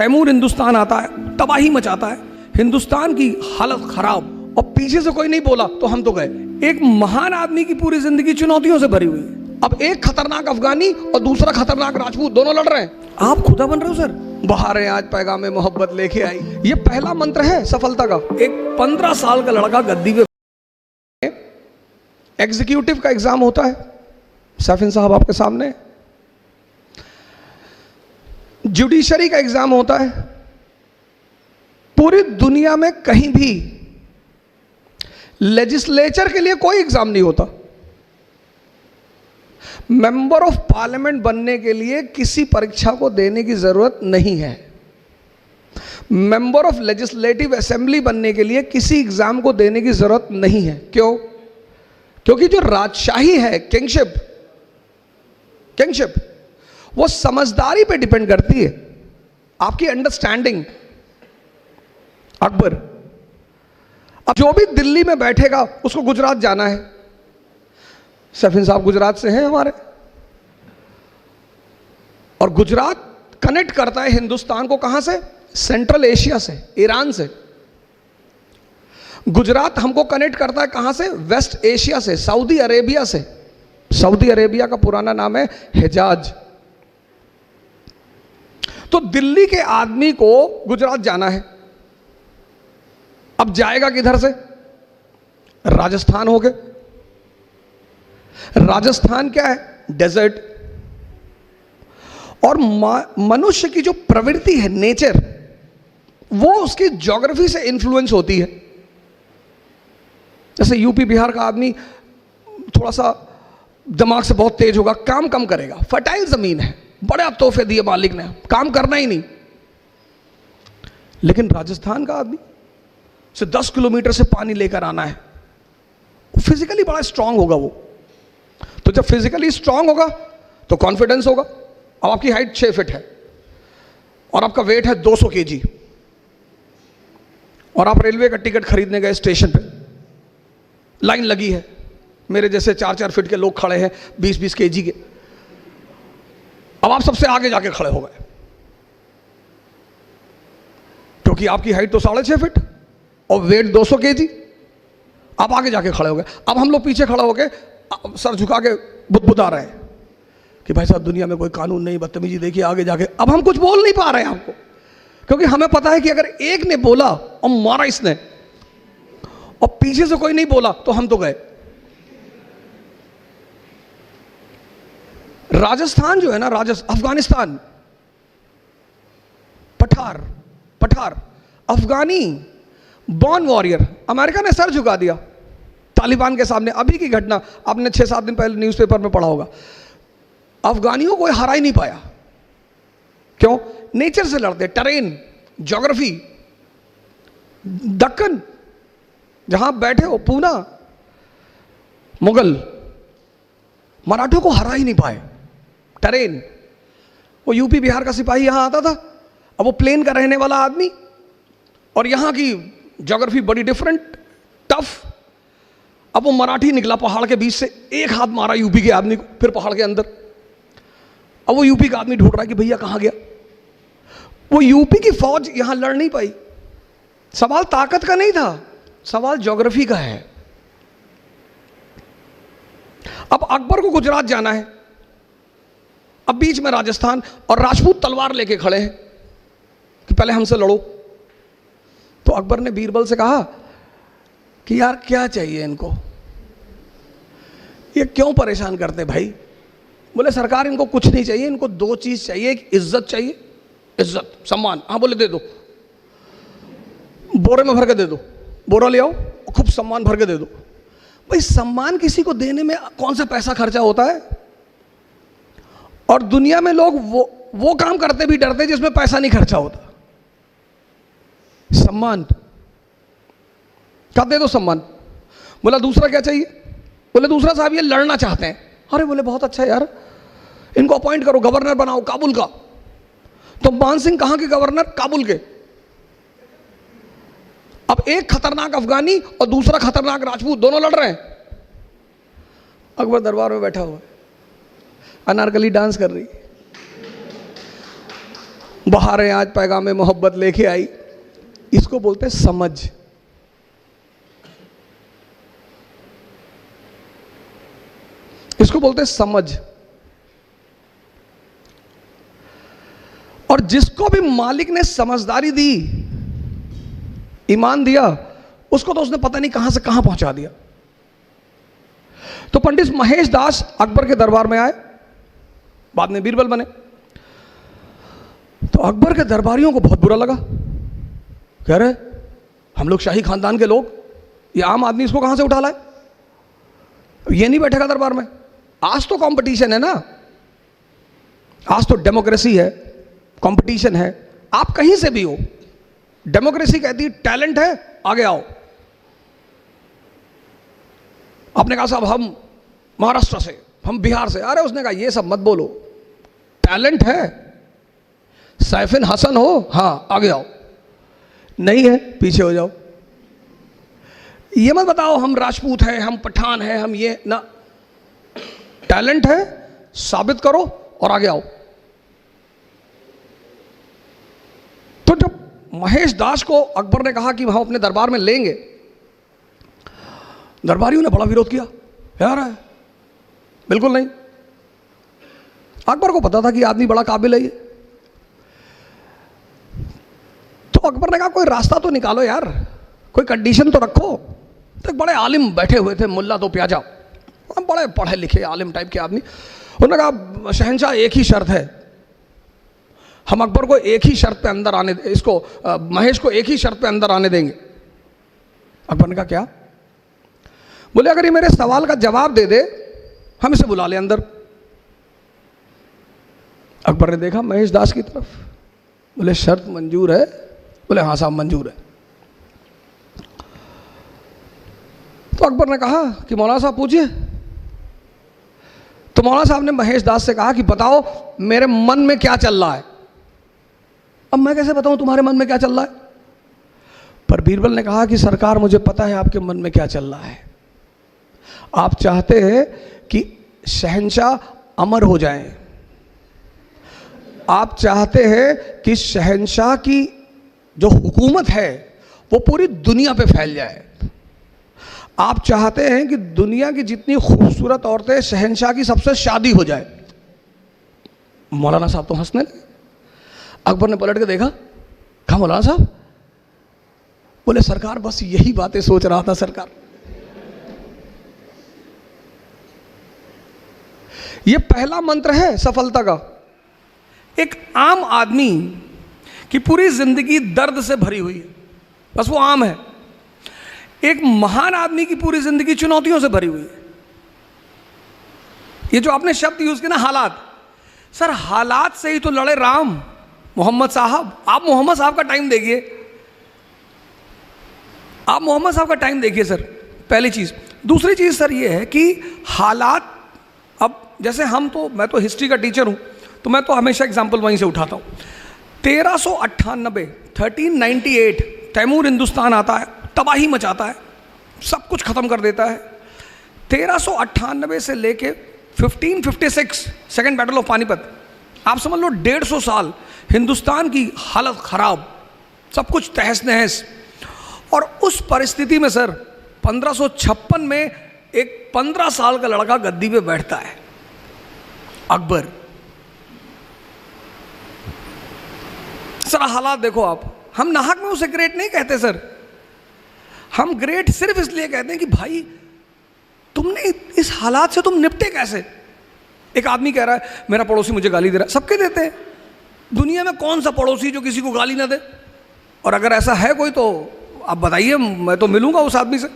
तैमूर हिंदुस्तान आता है, तबाही मचाता है, हिंदुस्तान की हालत खराब, और पीछे से कोई नहीं बोला तो हम तो गए। एक महान आदमी की पूरी जिंदगी चुनौतियों से भरी हुई है। अब एक खतरनाक अफगानी और दूसरा खतरनाक राजपूत दोनों लड़ रहे हैं। आप खुदा बन रहे हो सर। बाहर है आज पैगाम मोहब्बत लेके आई, ये पहला मंत्र है सफलता का। एक 15 साल का लड़का गद्दी पे, एग्जीक्यूटिव का एग्जाम होता है, सैफिन साहब आपके सामने, जुडिशरी का एग्जाम होता है। पूरी दुनिया में कहीं भी लेजिस्लेचर के लिए कोई एग्जाम नहीं होता। मेंबर ऑफ पार्लियामेंट बनने के लिए किसी परीक्षा को देने की जरूरत नहीं है। मेंबर ऑफ लेजिस्लेटिव असेंबली बनने के लिए किसी एग्जाम को देने की जरूरत नहीं है। क्यों? क्योंकि जो राजशाही है, किंगशिप, वो समझदारी पे डिपेंड करती है, आपकी अंडरस्टैंडिंग। अकबर, अब जो भी दिल्ली में बैठेगा उसको गुजरात जाना है। सैफिन साहब गुजरात से हैं हमारे, और गुजरात कनेक्ट करता है हिंदुस्तान को कहां से? सेंट्रल एशिया से, ईरान से। गुजरात हमको कनेक्ट करता है कहां से? वेस्ट एशिया से, सऊदी अरेबिया से। सऊदी अरेबिया का पुराना नाम है हिजाज। तो दिल्ली के आदमी को गुजरात जाना है, अब जाएगा किधर से? राजस्थान हो गए। राजस्थान क्या है? डेजर्ट। और मनुष्य की जो प्रवृत्ति है, नेचर, वो उसकी ज्योग्राफी से इंफ्लुएंस होती है। जैसे यूपी बिहार का आदमी थोड़ा सा दिमाग से बहुत तेज होगा, काम कम करेगा, फर्टाइल जमीन है, बड़े तोहफे दिए मालिक ने, काम करना ही नहीं। लेकिन राजस्थान का आदमी से 10 किलोमीटर से पानी लेकर आना है, फिजिकली बड़ा स्ट्रांग होगा वो। तो जब फिजिकली स्ट्रांग होगा तो कॉन्फिडेंस होगा। अब आपकी हाइट 6 फीट है और आपका वेट है 200 केजी, और आप रेलवे का टिकट खरीदने गए, स्टेशन पे लाइन लगी है, मेरे जैसे 4-4 फीट के लोग खड़े हैं 20-20 केजी के। अब आप सबसे आगे जाके खड़े हो गए, क्योंकि आपकी हाइट तो 6.5 फीट और वेट 200 केजी। आप आगे जाके खड़े हो गए। अब हम लोग पीछे खड़े हो गए, सर झुका के बुदबुदा रहे हैं कि भाई साहब दुनिया में कोई कानून नहीं, बदतमीजी देखिए आगे जाके। अब हम कुछ बोल नहीं पा रहे हैं आपको, क्योंकि हमें पता है कि अगर एक ने बोला और मारा इसने, और पीछे से कोई नहीं बोला तो हम तो गए। राजस्थान जो है ना, अफगानिस्तान, पठार अफगानी बॉर्न वॉरियर, अमेरिका ने सर झुका दिया तालिबान के सामने। अभी की घटना आपने 6-7 दिन पहले न्यूज़पेपर में पढ़ा होगा। अफगानियों को हरा ही नहीं पाया। क्यों? नेचर से लड़ते, टेरेन, ज्योग्राफी। दक्कन जहां बैठे हो, पूना, मुगल, मराठों को हरा ही नहीं पाए, टेरेन। वो यूपी बिहार का सिपाही यहां आता था, अब वो प्लेन का रहने वाला आदमी, और यहां की ज्योग्राफी बड़ी डिफरेंट, टफ। अब वो मराठी निकला पहाड़ के बीच से, एक हाथ मारा यूपी के आदमी को, फिर पहाड़ के अंदर। अब वो यूपी का आदमी ढूंढ रहा है कि भैया कहां गया। वो यूपी की फौज यहां लड़ नहीं पाई। सवाल ताकत का नहीं था, सवाल ज्योग्राफी का है। अब अकबर को गुजरात जाना है, अब बीच में राजस्थान, और राजपूत तलवार लेके खड़े हैं कि पहले हमसे लड़ो। तो अकबर ने बीरबल से कहा कि यार क्या चाहिए इनको, ये क्यों परेशान करते भाई? बोले सरकार इनको कुछ नहीं चाहिए, इनको 2 चीज चाहिए। एक इज्जत चाहिए, इज्जत, सम्मान। हाँ बोले दे दो, बोरे में भर के दे दो, बोरा ले आओ, खूब सम्मान भर के दे दो। भाई सम्मान किसी को देने में कौन सा पैसा खर्चा होता है? और दुनिया में लोग वो काम करते भी डरते जिसमें पैसा नहीं खर्चा होता। सम्मान क्या? दे दो सम्मान। बोला दूसरा क्या चाहिए? बोले दूसरा साहब ये लड़ना चाहते हैं। अरे बोले बहुत अच्छा यार, इनको अपॉइंट करो, गवर्नर बनाओ काबुल का। तो मान सिंह कहां के गवर्नर? काबुल के। अब एक खतरनाक अफगानी और दूसरा खतरनाक राजपूत दोनों लड़ रहे हैं। अकबर दरबार में बैठा हुआ है, अनारकली डांस कर रही, बहारें आज पैगामे मोहब्बत लेके आई, इसको बोलते हैं समझ। इसको बोलते हैं समझ। और जिसको भी मालिक ने समझदारी दी, ईमान दिया, उसको तो उसने पता नहीं कहां से कहां पहुंचा दिया। तो पंडित महेश दास अकबर के दरबार में आए, बाद में बीरबल बने। तो अकबर के दरबारियों को बहुत बुरा लगा, कह रहे हम लोग शाही खानदान के लोग, ये आम आदमी इसको कहां से उठा लाए, ये नहीं बैठेगा दरबार में। आज तो कंपटीशन है ना, आज तो डेमोक्रेसी है, कंपटीशन है, आप कहीं से भी हो, डेमोक्रेसी कहती है टैलेंट है आगे आओ। आपने कहा साहब हम महाराष्ट्र से, हम बिहार से, अरे उसने कहा ये सब मत बोलो, टैलेंट है, सैफिन हसन हो, हाँ आगे आओ, नहीं है पीछे हो जाओ। ये मत बताओ हम राजपूत हैं, हम पठान हैं, हम ये ना, टैलेंट है साबित करो और आगे आओ। तो जब महेश दास को अकबर ने कहा कि हम अपने दरबार में लेंगे, दरबारियों ने बड़ा विरोध किया, यार है बिल्कुल नहीं। अकबर को पता था कि आदमी बड़ा काबिल है ये, तो अकबर ने कहा कोई रास्ता तो निकालो यार, कोई कंडीशन तो रखो। तो एक बड़े आलिम बैठे हुए थे, मुल्ला दो प्याजा, बड़े पढ़े लिखे आलिम टाइप के आदमी। उन्होंने कहा शहंशाह एक ही शर्त है, हम अकबर को एक ही शर्त पे अंदर आने, इसको महेश को एक ही शर्त पे अंदर आने देंगे। अकबर ने कहा क्या? बोले अगर ये मेरे सवाल का जवाब दे दे हम इसे बुला ले अंदर। अकबर ने देखा महेश दास की तरफ, बोले शर्त मंजूर है? बोले हाँ साहब मंजूर है। तो अकबर ने कहा कि मौलाना साहब पूछिए। तो मौलाना साहब ने महेश दास से कहा कि बताओ मेरे मन में क्या चल रहा है। अब मैं कैसे बताऊं तुम्हारे मन में क्या चल रहा है? पर बीरबल ने कहा कि सरकार मुझे पता है आपके मन में क्या चल रहा है। आप चाहते हैं कि शहंशाह अमर हो जाएं, आप चाहते हैं कि शहंशाह की जो हुकूमत है वो पूरी दुनिया पे फैल जाए, आप चाहते हैं कि दुनिया की जितनी खूबसूरत औरतें शहंशाह की सबसे शादी हो जाए। मौलाना साहब तो हंसने लगे। अकबर ने पलट के देखा, कहा मौलाना साहब? बोले सरकार बस यही बातें सोच रहा था सरकार। ये पहला मंत्र है सफलता का। एक आम आदमी की पूरी जिंदगी दर्द से भरी हुई है, बस वो आम है। एक महान आदमी की पूरी जिंदगी चुनौतियों से भरी हुई है। ये जो आपने शब्द यूज किया ना हालात, सर हालात से ही तो लड़े राम मोहम्मद साहब। आप मोहम्मद साहब का टाइम देखिए, आप मोहम्मद साहब का टाइम देखिए सर, पहली चीज। दूसरी चीज सर ये है कि हालात, अब जैसे हम तो, मैं तो हिस्ट्री का टीचर हूं तो मैं तो हमेशा एग्जाम्पल वहीं से उठाता हूं। 1398 तैमूर हिंदुस्तान आता है, तबाही मचाता है, सब कुछ खत्म कर देता है। 1398 से लेके 1556 सेकेंड बैटल ऑफ पानीपत, आप समझ लो 150 साल हिंदुस्तान की हालत खराब, सब कुछ तहस नहस। और उस परिस्थिति में सर 1556 में एक 15 साल का लड़का गद्दी पे बैठता है, अकबर। सर हालात देखो आप, हम नाहक में उसे ग्रेट नहीं कहते सर, हम ग्रेट सिर्फ इसलिए कहते हैं कि भाई तुमने इस हालात से तुम निपटे कैसे। एक आदमी कह रहा है मेरा पड़ोसी मुझे गाली दे रहा है, सबके देते हैं दुनिया में, कौन सा पड़ोसी जो किसी को गाली ना दे? और अगर ऐसा है कोई तो आप बताइए, मैं तो मिलूंगा उस आदमी से।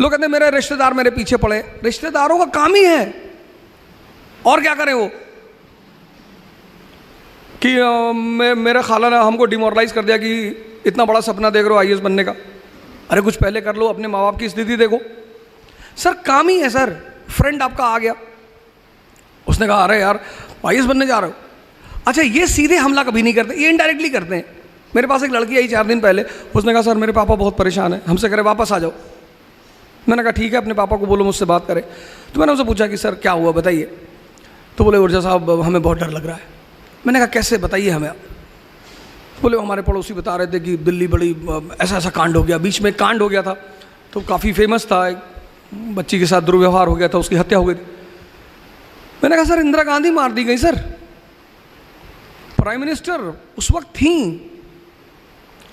लोग कहते हैं मेरे रिश्तेदार मेरे पीछे पड़े, रिश्तेदारों का काम ही है, और क्या करें वो कि मेरे खाला ने हमको डिमोरलाइज कर दिया कि इतना बड़ा सपना देख रहे हो आईएएस बनने का, अरे कुछ पहले कर लो, अपने माँ बाप की स्थिति देखो। सर काम ही है सर। फ्रेंड आपका आ गया, उसने कहा अरे यार आईएएस बनने जा रहे हो, अच्छा ये सीधे हमला कभी नहीं करते, ये इनडायरेक्टली करते हैं। मेरे पास एक लड़की आई 4 दिन पहले, उसने कहा सर मेरे पापा बहुत परेशान है, हमसे करे वापस आ जाओ। मैंने कहा ठीक है, अपने पापा को बोलो मुझसे बात करें। तो मैंने उनसे पूछा कि सर क्या हुआ बताइए। तो बोले ऊर्जा साहब हमें बहुत डर लग रहा है। मैंने कहा कैसे बताइए हमें आप। बोले हमारे पड़ोसी बता रहे थे कि दिल्ली बड़ी ऐसा ऐसा कांड हो गया, बीच में कांड हो गया था तो काफ़ी फेमस था, एक बच्ची के साथ दुर्व्यवहार हो गया था, उसकी हत्या हो गई थी। मैंने कहा सर इंदिरा गांधी मार दी गई सर, प्राइम मिनिस्टर उस वक्त थी,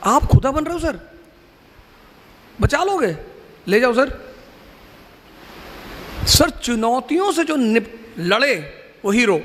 आप खुदा बन रहे हो सर, बचा लोगे, ले जाओ सर। सर चुनौतियों से जो लड़े वो हीरो।